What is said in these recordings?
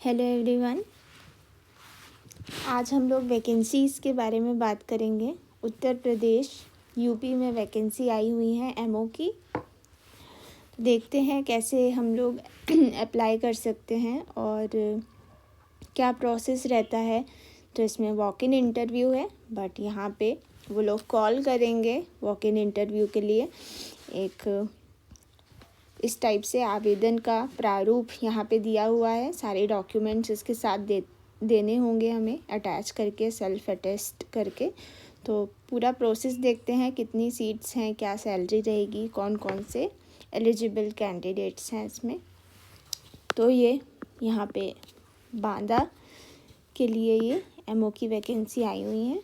Hello everyone. आज हम लोग वैकेंसीज़ के बारे में बात करेंगे। उत्तर प्रदेश यूपी में वैकेंसी आई हुई है एमओ की। देखते हैं कैसे हम लोग अप्लाई कर सकते हैं और क्या प्रोसेस रहता है। तो इसमें वॉक इन इंटरव्यू है, बट यहाँ पे वो लोग कॉल करेंगे वॉक इन इंटरव्यू के लिए। एक इस टाइप से आवेदन का प्रारूप यहाँ पे दिया हुआ है। सारे डॉक्यूमेंट्स इसके साथ देने होंगे हमें अटैच करके, सेल्फ अटेस्ट करके। तो पूरा प्रोसेस देखते हैं, कितनी सीट्स हैं, क्या सैलरी रहेगी, कौन कौन से एलिजिबल कैंडिडेट्स हैं इसमें। तो ये यहाँ पे बांदा के लिए ये एमओ की वैकेंसी आई हुई है।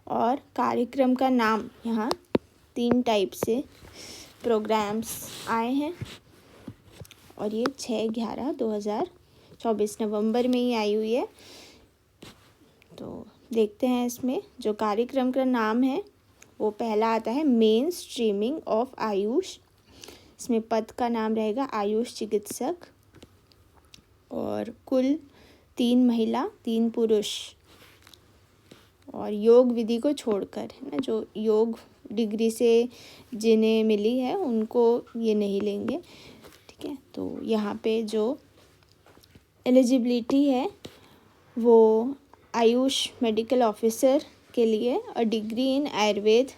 और कार्यक्रम का नाम यहाँ 3 टाइप से प्रोग्राम्स आए हैं और ये 6/11/2024 नवंबर में ही आई हुई है। तो देखते हैं इसमें जो कार्यक्रम का नाम है वो पहला आता है मेन स्ट्रीमिंग ऑफ आयुष। इसमें पद का नाम रहेगा आयुष चिकित्सक और कुल 3 महिला 3 पुरुष। और योग विधि को छोड़कर, है ना, जो योग डिग्री से जिन्हें मिली है उनको ये नहीं लेंगे, ठीक है। तो यहाँ पे जो एलिजिबिलिटी है वो आयुष मेडिकल ऑफिसर के लिए a degree in Ayurveda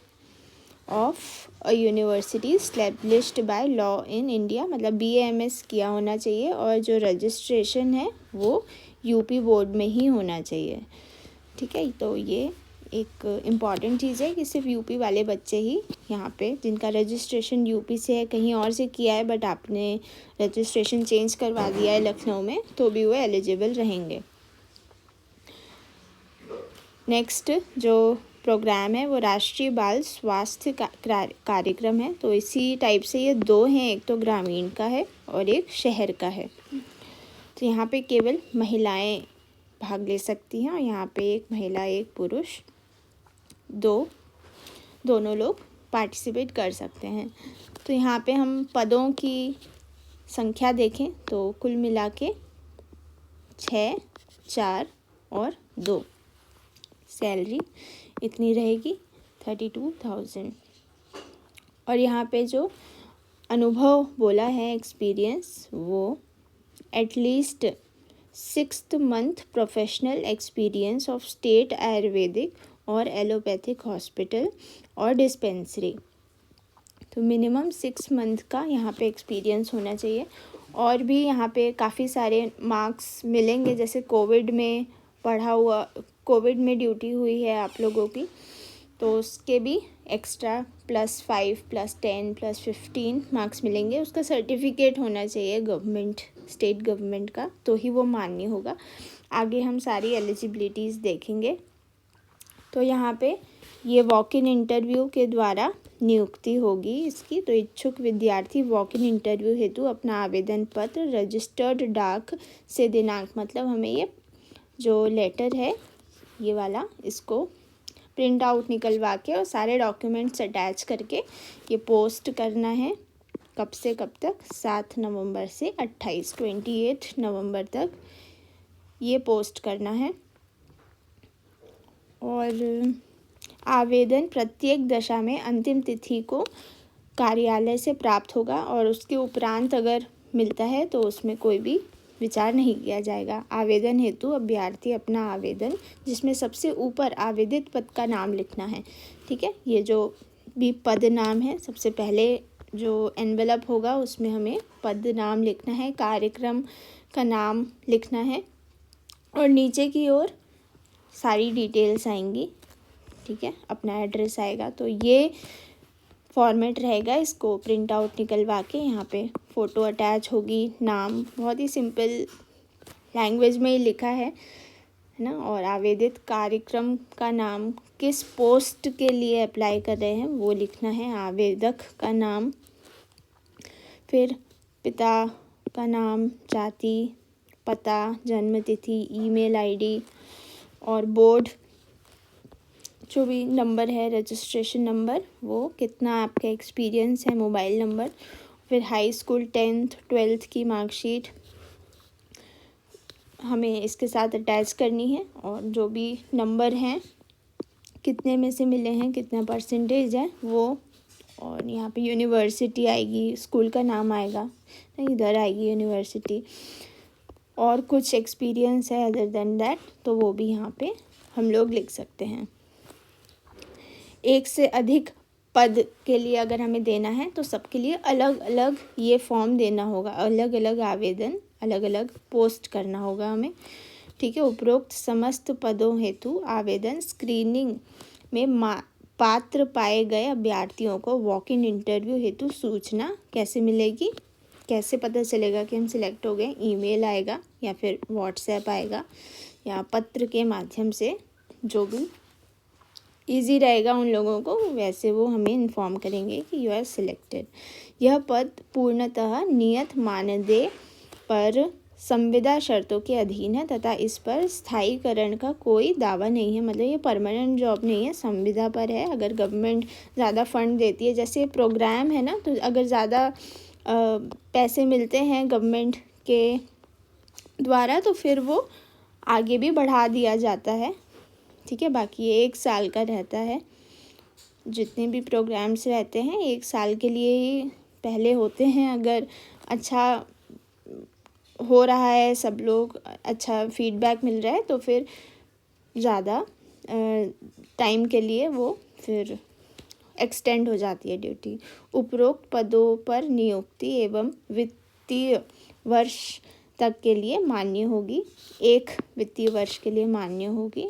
of a university established by law in India, मतलब BAMS किया होना चाहिए। और जो रजिस्ट्रेशन है वो यूपी बोर्ड में ही होना चाहिए, ठीक है। तो ये एक इम्पॉर्टेंट चीज़ है कि सिर्फ यूपी वाले बच्चे ही यहाँ पे, जिनका रजिस्ट्रेशन यूपी से है, कहीं और से किया है बट आपने रजिस्ट्रेशन चेंज करवा दिया है लखनऊ में, तो भी वो एलिजिबल रहेंगे। नेक्स्ट जो प्रोग्राम है वो राष्ट्रीय बाल स्वास्थ्य कार्यक्रम है। तो इसी टाइप से ये 2 हैं, एक तो ग्रामीण का है और एक शहर का है। तो यहाँ पे केवल महिलाएं भाग ले सकती हैं और यहाँ पे एक महिला एक पुरुष दोनों लोग पार्टिसिपेट कर सकते हैं। तो यहाँ पे हम पदों की संख्या देखें तो कुल मिला के 6, 4 और 2। सैलरी इतनी रहेगी 32,000। और यहाँ पे जो अनुभव बोला है, एक्सपीरियंस, वो at least 6th month professional experience of state Ayurvedic और एलोपैथिक हॉस्पिटल और डिस्पेंसरी। तो मिनिमम 6 मंथ का यहाँ पे एक्सपीरियंस होना चाहिए। और भी यहाँ पे काफ़ी सारे मार्क्स मिलेंगे, जैसे कोविड में ड्यूटी हुई है आप लोगों की, तो उसके भी एक्स्ट्रा +5 +10 +15 मार्क्स मिलेंगे। उसका सर्टिफिकेट होना चाहिए गवर्नमेंट, स्टेट गवर्नमेंट का, तो ही वो मान्य होगा। आगे हम सारी एलिजिबिलिटीज़ देखेंगे। तो यहाँ पे ये वॉक इन इंटरव्यू के द्वारा नियुक्ति होगी इसकी। तो इच्छुक विद्यार्थी वॉक इन इंटरव्यू हेतु अपना आवेदन पत्र रजिस्टर्ड डाक से दिनांक, मतलब हमें ये जो लेटर है ये वाला, इसको प्रिंट आउट निकलवा के और सारे डॉक्यूमेंट्स अटैच करके ये पोस्ट करना है। कब से कब तक? 7 नवंबर से 28 नवंबर तक ये पोस्ट करना है। और आवेदन प्रत्येक दशा में अंतिम तिथि को कार्यालय से प्राप्त होगा और उसके उपरांत अगर मिलता है तो उसमें कोई भी विचार नहीं किया जाएगा। आवेदन हेतु अभ्यर्थी अपना आवेदन, जिसमें सबसे ऊपर आवेदित पद का नाम लिखना है, ठीक है। ये जो भी पद नाम है, सबसे पहले जो एनवेलप होगा उसमें हमें पद नाम लिखना है, कार्यक्रम का नाम लिखना है और नीचे की ओर सारी डिटेल्स आएंगी, ठीक है। अपना एड्रेस आएगा। तो ये फॉर्मेट रहेगा, इसको प्रिंट आउट निकलवा के यहाँ पे फ़ोटो अटैच होगी। नाम बहुत ही सिंपल लैंग्वेज में ही लिखा है ना। और आवेदित कार्यक्रम का नाम, किस पोस्ट के लिए अप्लाई कर रहे हैं वो लिखना है, आवेदक का नाम, फिर पिता का नाम, जाति, पता, जन्म तिथि, ईमेल आईडी और बोर्ड जो भी नंबर है, रजिस्ट्रेशन नंबर, वो कितना आपका एक्सपीरियंस है, मोबाइल नंबर फिर हाई स्कूल 10th 12th की मार्कशीट हमें इसके साथ अटैच करनी है, और जो भी नंबर हैं कितने में से मिले हैं, कितना परसेंटेज है वो, और यहाँ पे यूनिवर्सिटी आएगी, स्कूल का नाम आएगा, इधर आएगी यूनिवर्सिटी, और कुछ एक्सपीरियंस है अदर देन दैट, तो वो भी यहाँ पे हम लोग लिख सकते हैं। एक से अधिक पद के लिए अगर हमें देना है तो सबके लिए अलग अलग ये फॉर्म देना होगा, अलग अलग आवेदन, अलग अलग पोस्ट करना होगा हमें, ठीक है। उपरोक्त समस्त पदों हेतु आवेदन स्क्रीनिंग में पात्र पाए गए अभ्यर्थियों को वॉक इन इंटरव्यू हेतु सूचना कैसे मिलेगी, कैसे पता चलेगा कि हम सिलेक्ट हो गए? ईमेल आएगा या फिर व्हाट्सएप आएगा या पत्र के माध्यम से, जो भी इजी रहेगा उन लोगों को, वैसे वो हमें इन्फॉर्म करेंगे कि यू आर सिलेक्टेड। यह पद पूर्णतः नियत मानदेय पर संविदा शर्तों के अधीन है तथा इस पर स्थायीकरण का कोई दावा नहीं है। मतलब ये परमानेंट जॉब नहीं है, संविदा पर है। अगर गवर्नमेंट ज़्यादा फंड देती है, जैसे प्रोग्राम है ना, तो अगर ज़्यादा पैसे मिलते हैं गवर्नमेंट के द्वारा तो फिर वो आगे भी बढ़ा दिया जाता है, ठीक है। बाकी ये 1 साल का रहता है, जितने भी प्रोग्राम्स रहते हैं 1 साल के लिए ही पहले होते हैं। अगर अच्छा हो रहा है, सब लोग अच्छा फीडबैक मिल रहा है, तो फिर ज़्यादा टाइम के लिए वो फिर एक्सटेंड हो जाती है ड्यूटी। उपरोक्त पदों पर नियुक्ति एवं वित्तीय वर्ष तक के लिए मान्य होगी, 1 वित्तीय वर्ष के लिए मान्य होगी,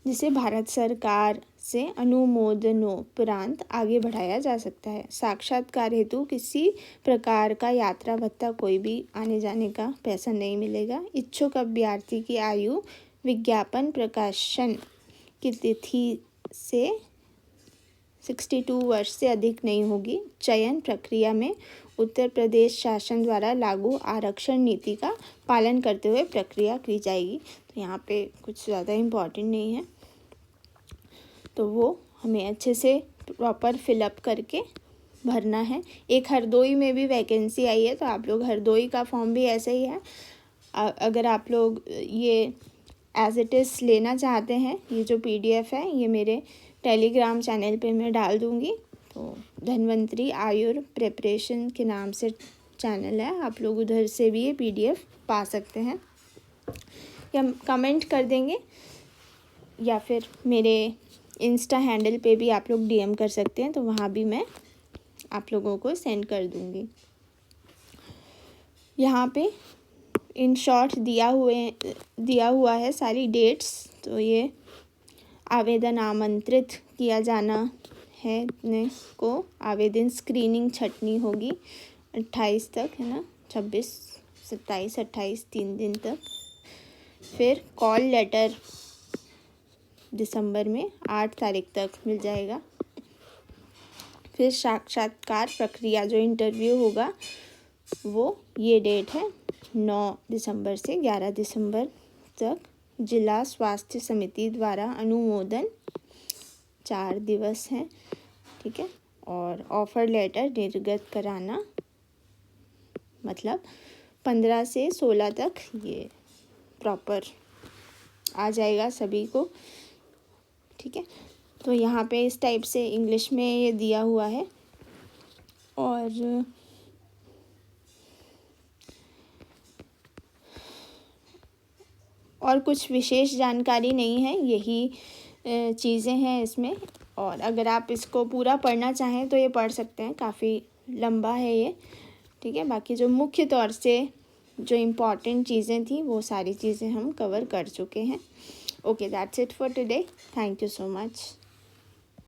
जिसे भारत सरकार से अनुमोदनोपरांत आगे बढ़ाया जा सकता है। साक्षात्कार हेतु किसी प्रकार का यात्रा भत्ता, कोई भी आने जाने का पैसा नहीं मिलेगा। इच्छुक अभ्यर्थी की आयु विज्ञापन प्रकाशन की तिथि से 62 वर्ष से अधिक नहीं होगी। चयन प्रक्रिया में उत्तर प्रदेश शासन द्वारा लागू आरक्षण नीति का पालन करते हुए प्रक्रिया की जाएगी। तो यहाँ पे कुछ ज़्यादा इम्पोर्टेंट नहीं है, तो वो हमें अच्छे से प्रॉपर फिलअप करके भरना है। एक हरदोई में भी वैकेंसी आई है, तो आप लोग हरदोई का फॉर्म भी ऐसे ही है। अगर आप लोग ये एज इट इज़ लेना चाहते हैं, ये जो PDF है ये मेरे टेलीग्राम चैनल पे मैं डाल दूँगी। तो धन्वंतरी आयुर प्रिपरेशन के नाम से चैनल है, आप लोग उधर से भी ये PDF पा सकते हैं, या कमेंट कर देंगे, या फिर मेरे इंस्टा हैंडल पे भी आप लोग DM कर सकते हैं, तो वहाँ भी मैं आप लोगों को सेंड कर दूँगी। यहाँ पे इन शॉर्ट दिया हुआ है सारी डेट्स। तो ये आवेदन आमंत्रित किया जाना है को, आवेदन स्क्रीनिंग छटनी होगी 28 तक, है ना, 26 27 28 3 दिन तक। फिर कॉल लेटर दिसंबर में 8 तारीख तक मिल जाएगा। फिर साक्षात्कार प्रक्रिया जो इंटरव्यू होगा वो ये डेट है 9 दिसंबर से 11 दिसंबर तक। जिला स्वास्थ्य समिति द्वारा अनुमोदन 4 दिवस हैं, ठीक है। और ऑफ़र लेटर निर्गत कराना, मतलब 15 से 16 तक ये प्रॉपर आ जाएगा सभी को, ठीक है। तो यहाँ पे इस टाइप से इंग्लिश में ये दिया हुआ है, और कुछ विशेष जानकारी नहीं है, यही चीज़ें हैं इसमें। और अगर आप इसको पूरा पढ़ना चाहें तो ये पढ़ सकते हैं, काफ़ी लंबा है ये, ठीक है। बाकी जो मुख्य तौर से जो इम्पॉर्टेंट चीज़ें थी वो सारी चीज़ें हम कवर कर चुके हैं। Okay, that's it for today. Thank you so much.